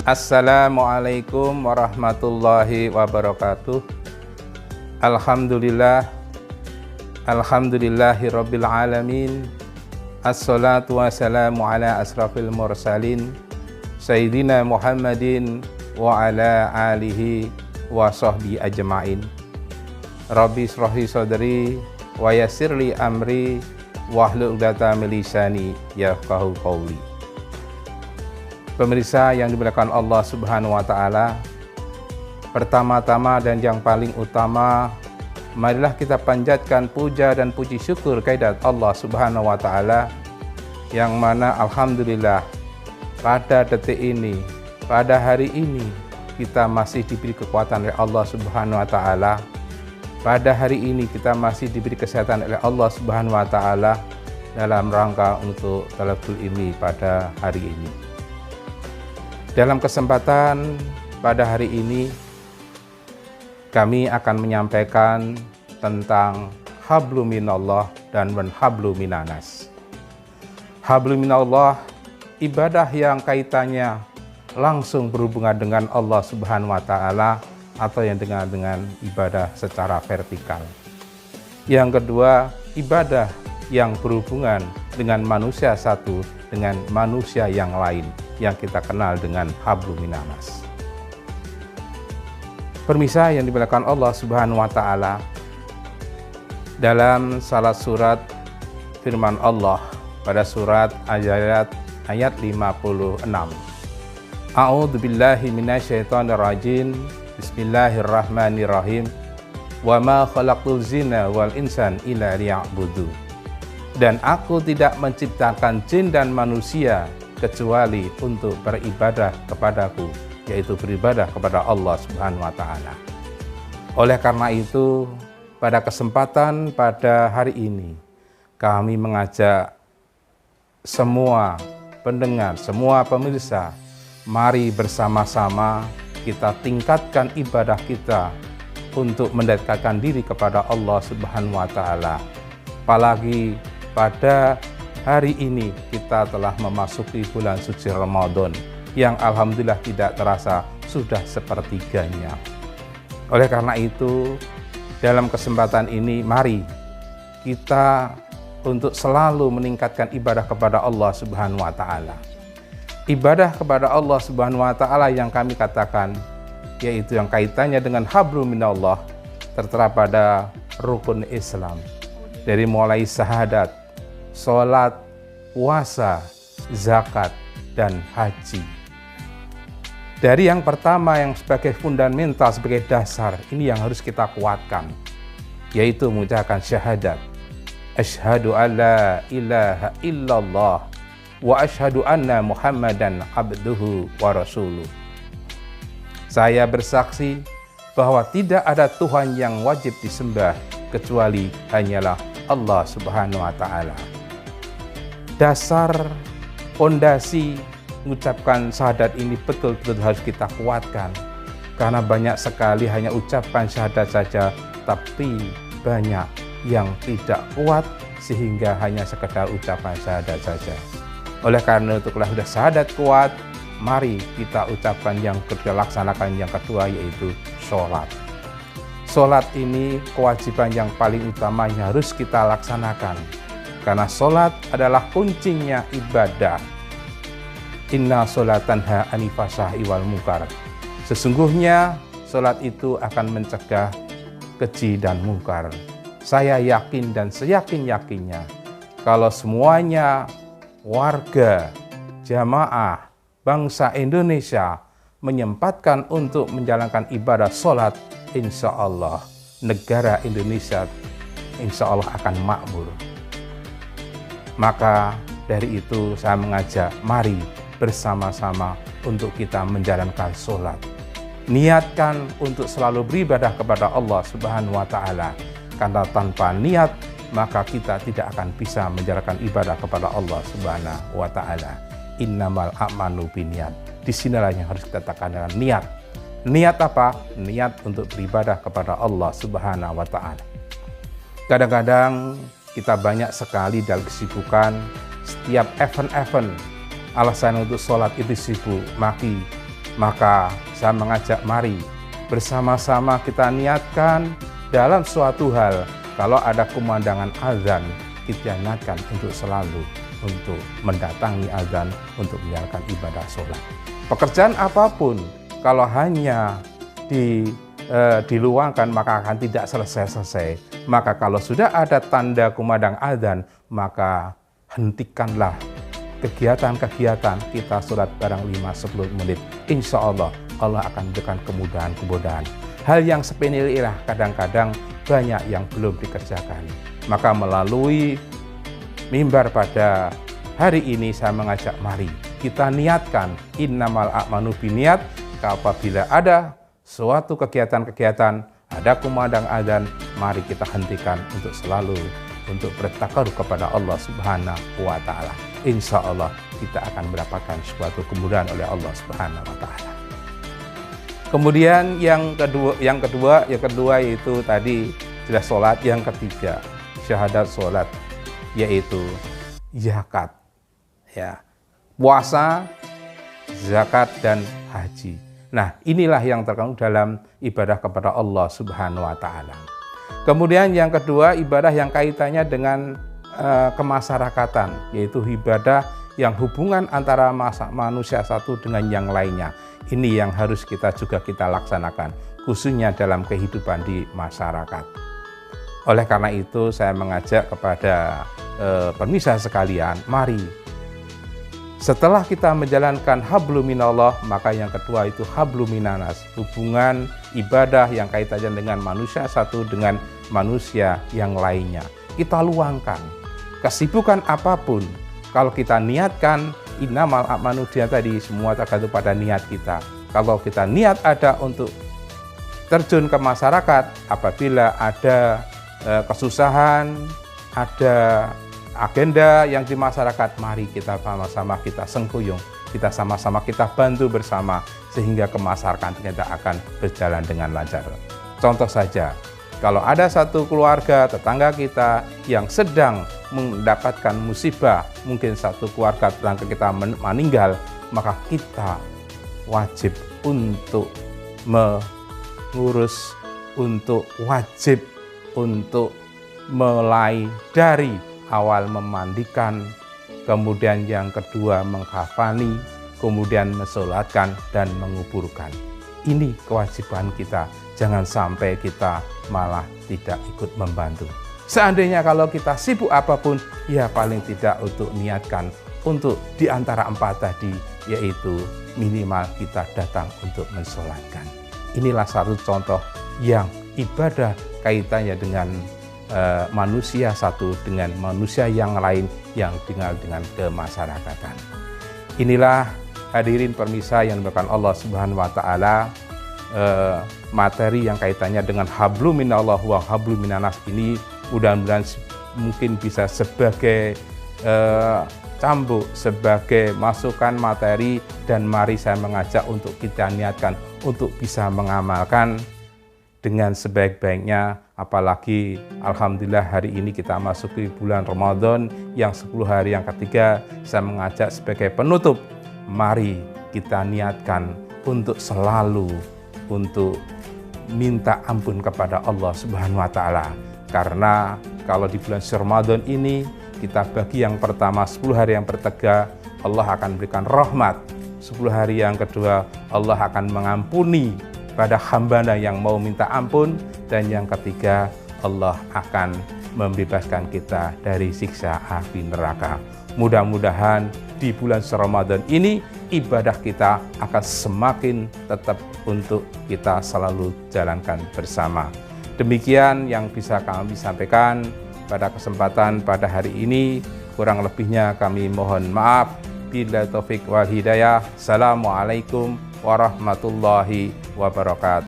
Assalamualaikum warahmatullahi wabarakatuh. Alhamdulillahirabbil alamin. Assalatu wassalamu ala asrafil mursalin Sayyidina Muhammadin wa ala alihi wa sahbihi ajma'in. Rabbi shrahli sadri wa yassirli amri wahlul 'uqdatam min lisani yafqahu qawli. Pemirsa yang dimuliakan Allah Subhanahu wa taala, pertama-tama dan yang paling utama, marilah kita panjatkan puja dan puji syukur kehadirat Allah Subhanahu wa taala, yang mana alhamdulillah pada detik ini, pada hari ini kita masih diberi kekuatan oleh Allah Subhanahu wa taala. Pada hari ini kita masih diberi kesehatan oleh Allah Subhanahu wa taala dalam rangka untuk talabul ilmi pada hari ini. Dalam kesempatan pada hari ini, kami akan menyampaikan tentang hablum minallah dan hablum minanas. Hablum minallah, ibadah yang kaitannya langsung berhubungan dengan Allah Subhanahu wa taala atau yang dengan ibadah secara vertikal. Yang kedua, ibadah yang berhubungan dengan manusia satu dengan manusia yang lain, yang kita kenal dengan hablum minanas. Pemirsa yang dimuliakan Allah Subhanahu wa taala, dalam salah surat firman Allah pada surat ayat 56. A'udzu billahi minasyaitonir rajim. Bismillahirrahmanirrahim. Wa ma khalaqtul jinna wal insan illa liya'budu. Dan aku tidak menciptakan jin dan manusia kecuali untuk beribadah kepadaku, yaitu beribadah kepada Allah Subhanahu wa taala. Oleh karena itu, pada kesempatan pada hari ini, kami mengajak semua pendengar, semua pemirsa, mari bersama-sama kita tingkatkan ibadah kita untuk mendekatkan diri kepada Allah Subhanahu wa taala. Apalagi pada hari ini kita telah memasuki bulan suci Ramadan yang alhamdulillah tidak terasa sudah sepertiganya. Oleh karena itu, dalam kesempatan ini mari kita untuk selalu meningkatkan ibadah kepada Allah Subhanahu wa taala. Ibadah kepada Allah Subhanahu wa taala yang kami katakan yaitu yang kaitannya dengan hablum minallah tertera pada rukun Islam, dari mulai syahadat, sholat, puasa, zakat, dan haji. Dari yang pertama yang sebagai fundamental, sebagai dasar, ini yang harus kita kuatkan, yaitu mengucapkan syahadat. Asyhadu alla ilaha illallah wa asyhadu anna Muhammadan abduhu wa rasuluh. Saya bersaksi bahwa tidak ada Tuhan yang wajib disembah kecuali hanyalah Allah Subhanahu wa taala. Dasar fondasi mengucapkan syahadat ini betul-betul harus kita kuatkan, karena banyak sekali hanya ucapan syahadat saja, tapi banyak yang tidak kuat sehingga hanya sekedar ucapan syahadat saja. Oleh karena itu, kalau sudah syahadat kuat, mari kita ucapkan yang kedua, laksanakan yang kedua, yaitu sholat. Sholat ini kewajiban yang paling utama yang harus kita laksanakan, karena sholat adalah kuncinya ibadah. Inna sholatan tanha 'anil fahsya'i wal munkar. Sesungguhnya sholat itu akan mencegah keji dan mungkar. Saya yakin dan seyakin-yakinnya kalau semuanya warga, jamaah, bangsa Indonesia menyempatkan untuk menjalankan ibadah sholat, insya Allah negara Indonesia insya Allah akan makmur. Maka dari itu saya mengajak, mari bersama-sama untuk kita menjalankan sholat. Niatkan untuk selalu beribadah kepada Allah Subhanahu wa taala, karena tanpa niat maka kita tidak akan bisa menjalankan ibadah kepada Allah Subhanahu wa taala. Innamal a'malu binniyat. Disinilah yang harus kita tekankan, niat. Niat apa? Niat untuk beribadah kepada Allah Subhanahu wa taala. Kadang-kadang kita banyak sekali dalam kesibukan, setiap event-event alasan untuk sholat itu sibuk, maki Maka saya mengajak, mari bersama-sama kita niatkan dalam suatu hal, kalau ada kumandangan azan, kita niatkan untuk selalu untuk mendatangi azan, untuk menjalankan ibadah sholat. Pekerjaan apapun, kalau hanya diluangkan maka akan tidak selesai-selesai. Maka kalau sudah ada tanda kumandang azan, maka hentikanlah kegiatan-kegiatan kita sholat barang 5-10 menit. Insya Allah, Allah akan memberikan kemudahan-kemudahan. Hal yang sepele lah kadang-kadang banyak yang belum dikerjakan. Maka melalui mimbar pada hari ini saya mengajak, mari kita niatkan innamal a'malu binniyat. Apabila ada suatu kegiatan-kegiatan, ada kumandang azan, mari kita hentikan untuk selalu untuk bertakarub kepada Allah Subhanahu wa Ta'ala. Insya Allah kita akan mendapatkan suatu kemudahan oleh Allah Subhanahu wa Ta'ala. Kemudian yang kedua yaitu tadi sudah sholat. Yang ketiga syahadat sholat, yaitu zakat, ya, puasa, zakat dan haji. Nah, inilah yang terkandung dalam ibadah kepada Allah Subhanahu wa Ta'ala. Kemudian yang kedua, ibadah yang kaitannya dengan kemasyarakatan, yaitu ibadah yang hubungan antara manusia satu dengan yang lainnya. Ini yang harus kita laksanakan, khususnya dalam kehidupan di masyarakat. Oleh karena itu, saya mengajak kepada pemirsa sekalian, mari setelah kita menjalankan hablum minallah, maka yang kedua itu hablum minanas, hubungan ibadah yang kaitannya dengan manusia satu dengan manusia yang lainnya. Kita luangkan kesibukan apapun, kalau kita niatkan innamal a'malu binniyat tadi, semua tergantung pada niat kita. Kalau kita niat ada untuk terjun ke masyarakat, apabila ada kesusahan, ada agenda yang di masyarakat, mari kita sama-sama kita sengkuyung, kita sama-sama kita bantu bersama, sehingga kemasyarakatan kita akan berjalan dengan lancar. Contoh saja, kalau ada satu keluarga tetangga kita yang sedang mendapatkan musibah, mungkin satu keluarga tetangga kita meninggal, maka kita wajib untuk mengurus, wajib untuk mulai dari awal memandikan, kemudian yang kedua menghafani, kemudian mensolatkan dan menguburkan. Ini kewajiban kita, jangan sampai kita malah tidak ikut membantu. Seandainya kalau kita sibuk apapun, ya paling tidak untuk niatkan untuk di antara 4 tadi, yaitu minimal kita datang untuk mensolatkan. Inilah satu contoh yang ibadah kaitannya dengan manusia satu dengan manusia yang lain yang tinggal dengan kemasyarakatan. Inilah hadirin pemirsa yang dimuliakan Allah Subhanahu wa Ta'ala, materi yang kaitannya dengan hablum minallah wa hablum minanas ini mudah-mudahan mungkin bisa sebagai cambuk, sebagai masukan materi, dan mari saya mengajak untuk kita niatkan untuk bisa mengamalkan dengan sebaik-baiknya. Apalagi alhamdulillah hari ini kita masuki bulan Ramadan yang 10 hari yang ketiga. Saya mengajak sebagai penutup, mari kita niatkan untuk selalu untuk minta ampun kepada Allah Subhanahu wa Ta'ala. Karena kalau di bulan Ramadan ini kita bagi yang pertama 10 hari yang bertiga, Allah akan berikan rahmat. 10 hari yang kedua Allah akan mengampuni pada hamba yang mau minta ampun, dan yang ketiga Allah akan membebaskan kita dari siksa api neraka. Mudah-mudahan di bulan Ramadan ini ibadah kita akan semakin tetap untuk kita selalu jalankan bersama. Demikian yang bisa kami sampaikan pada kesempatan pada hari ini. Kurang lebihnya kami mohon maaf. Billahi taufik wal hidayah. Assalamualaikum warahmatullahi wabarakatuh.